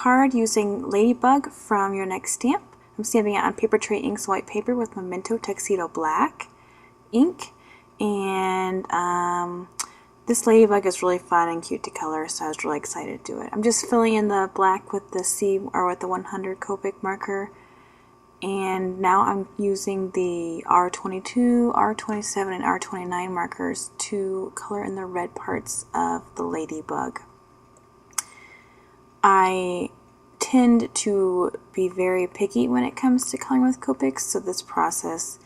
card using Ladybug from Your Next Stamp. I'm stamping it on paper tray inks white paper with Memento Tuxedo Black ink. And this Ladybug is really fun and cute to color, so I was really excited to do it. I'm just filling in the black with the with the 100 Copic marker. And now I'm using the R22, R27, and R29 markers to color in the red parts of the Ladybug. I tend to be very picky when it comes to coloring with Copics, so this process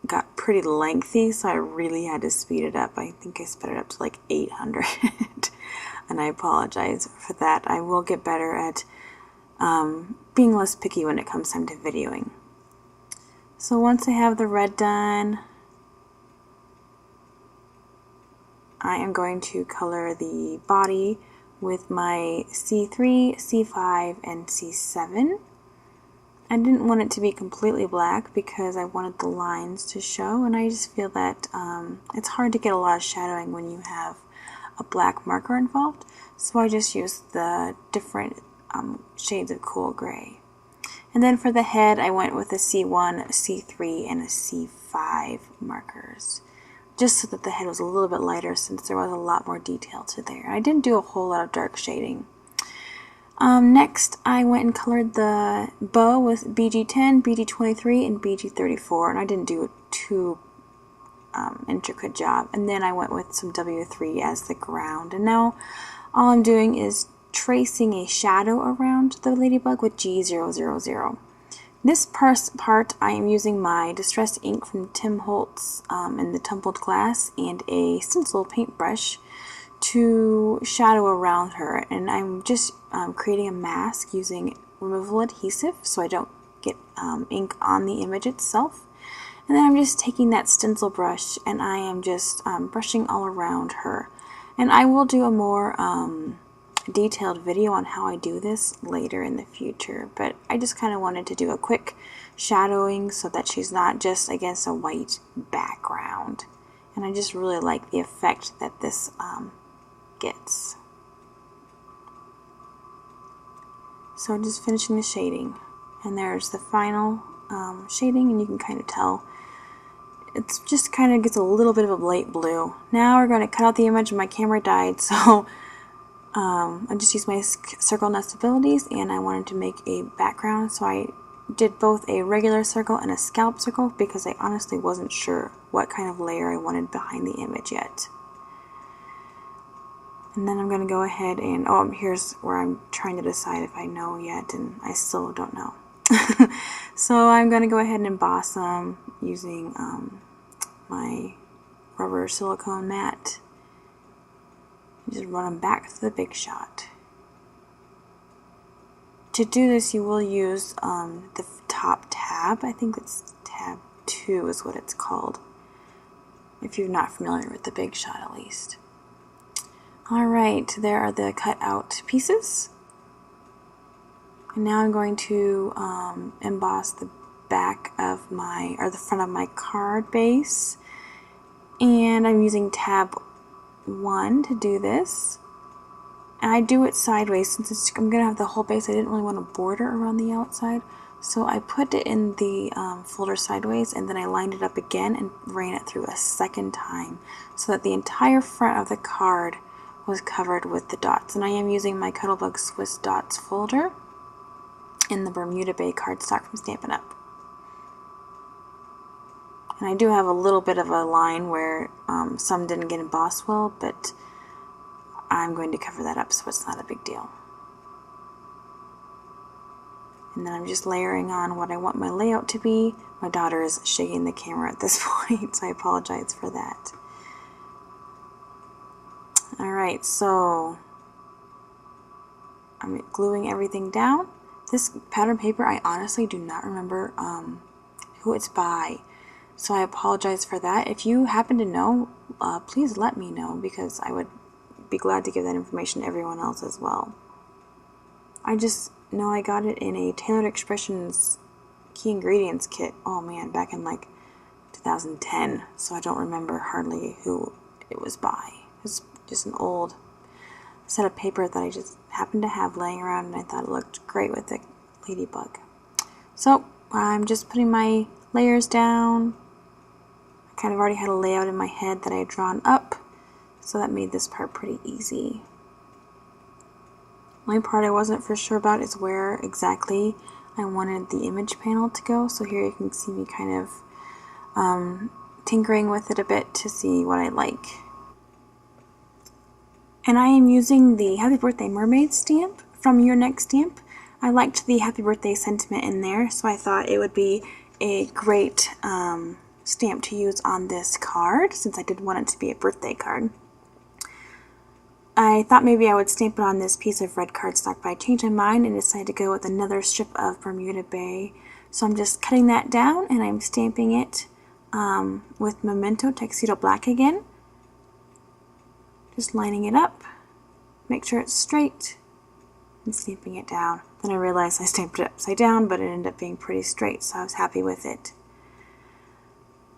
got pretty lengthy, so I really had to speed it up. I think I sped it up to like 800, and I apologize for that. I will get better at being less picky when it comes time to videoing. So once I have the red done, I am going to color the body with my C3, C5, and C7. I didn't want it to be completely black because I wanted the lines to show, and I just feel that it's hard to get a lot of shadowing when you have a black marker involved, so I just used the different shades of cool gray. And then for the head, I went with a C1, a C3, and a C5 markers, just so that the head was a little bit lighter since there was a lot more detail to there. I didn't do a whole lot of dark shading. Next, I went and colored the bow with BG10, BG23, and BG34, and I didn't do a too intricate job. And then I went with some W3 as the ground. And now all I'm doing is tracing a shadow around the Ladybug with G000. This part I am using my distressed ink from Tim Holtz in the tumbled glass and a stencil paintbrush to shadow around her, and I'm just creating a mask using removable adhesive so I don't get ink on the image itself. And then I'm just taking that stencil brush and I am just brushing all around her. And I will do a more detailed video on how I do this later in the future, but I just kind of wanted to do a quick shadowing so that she's not just against a white background. And I just really like the effect that this gets. So I'm just finishing the shading, and there's the final shading, and you can kind of tell it's just kind of gets a little bit of a light blue. Now we're going to cut out the image. My camera died, so I just used my circle nestabilities, and I wanted to make a background, so I did both a regular circle and a scallop circle because I honestly wasn't sure what kind of layer I wanted behind the image yet. And then I'm going to go ahead and, here's where I'm trying to decide if I know yet, and I still don't know. So I'm going to go ahead and emboss them using my rubber silicone mat. Just run them back to the Big Shot. To do this, you will use the top tab. I think it's tab 2 is what it's called, if you're not familiar with the Big Shot at least. Alright, there are the cut out pieces. And now I'm going to emboss the back of the front of my card base. And I'm using tab 1 to do this. And I do it sideways since I'm going to have the whole base. I didn't really want a border around the outside. So I put it in the folder sideways, and then I lined it up again and ran it through a second time so that the entire front of the card was covered with the dots. And I am using my Cuttlebug Swiss Dots folder in the Bermuda Bay cardstock from Stampin' Up. And I do have a little bit of a line where some didn't get embossed well, but I'm going to cover that up so it's not a big deal. And then I'm just layering on what I want my layout to be. My daughter is shaking the camera at this point, so I apologize for that. Alright, so I'm gluing everything down. This pattern paper, I honestly do not remember who it's by, so I apologize for that. If you happen to know, please let me know, because I would be glad to give that information to everyone else as well. I just know I got it in a Tailored Expressions key ingredients kit, oh man, back in like 2010, so I don't remember hardly who it was by. It's just an old set of paper that I just happened to have laying around, and I thought it looked great with the ladybug. So I'm just putting my layers down. I kind of already had a layout in my head that I had drawn up, so that made this part pretty easy. The only part I wasn't for sure about is where exactly I wanted the image panel to go. So here you can see me kind of tinkering with it a bit to see what I like. And I am using the Happy Birthday Mermaid stamp from Your Next Stamp. I liked the Happy Birthday sentiment in there, so I thought it would be a great stamp to use on this card, since I did want it to be a birthday card. I thought maybe I would stamp it on this piece of red cardstock, but I changed my mind and decided to go with another strip of Bermuda Bay. So I'm just cutting that down and I'm stamping it with Memento Tuxedo Black again. Just lining it up, make sure it's straight, and stamping it down. Then I realized I stamped it upside down, but it ended up being pretty straight, so I was happy with it.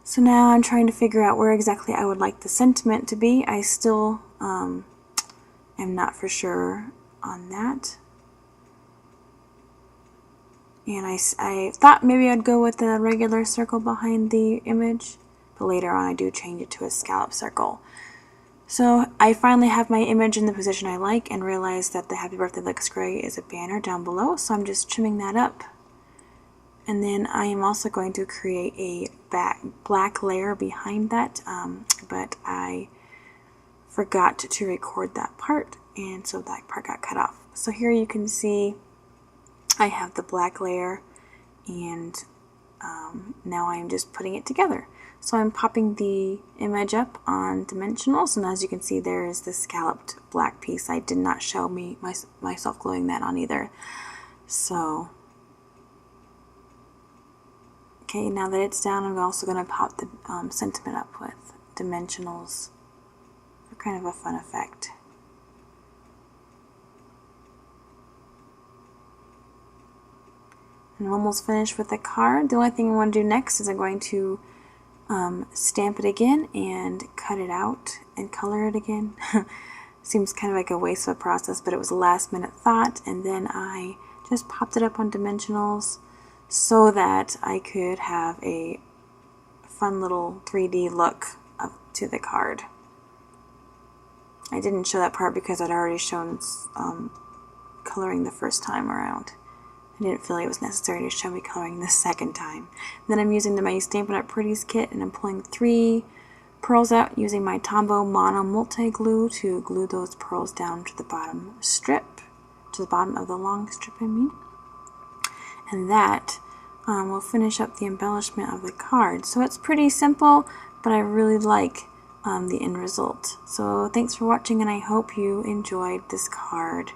So now I'm trying to figure out where exactly I would like the sentiment to be. I still am not for sure on that. And I thought maybe I'd go with a regular circle behind the image, but later on I do change it to a scallop circle. So I finally have my image in the position I like and realize that the Happy Birthday Looks Great is a banner down below, so I'm just trimming that up. And then I am also going to create a black layer behind that, but I forgot to record that part, and so that part got cut off. So here you can see I have the black layer, and now I'm just putting it together. So I'm popping the image up on dimensionals, and as you can see there is the scalloped black piece. I did not show myself gluing that on either. So, okay, now that it's down, I'm also going to pop the sentiment up with dimensionals for kind of a fun effect. And I'm almost finished with the card. The only thing I want to do next is I'm going to stamp it again and cut it out and color it again. Seems kind of like a waste of a process, but it was a last minute thought, and then I just popped it up on dimensionals so that I could have a fun little 3D look up to the card. I didn't show that part because I'd already shown coloring the first time around. I didn't feel like it was necessary to show me coloring the second time. And then I'm using my Stampin' Up! Pretties kit, and I'm pulling 3 pearls out using my Tombow Mono Multi-Glue to glue those pearls down to the bottom strip, to the bottom of the long strip, I mean. And that will finish up the embellishment of the card. So it's pretty simple, but I really like the end result. So thanks for watching, and I hope you enjoyed this card.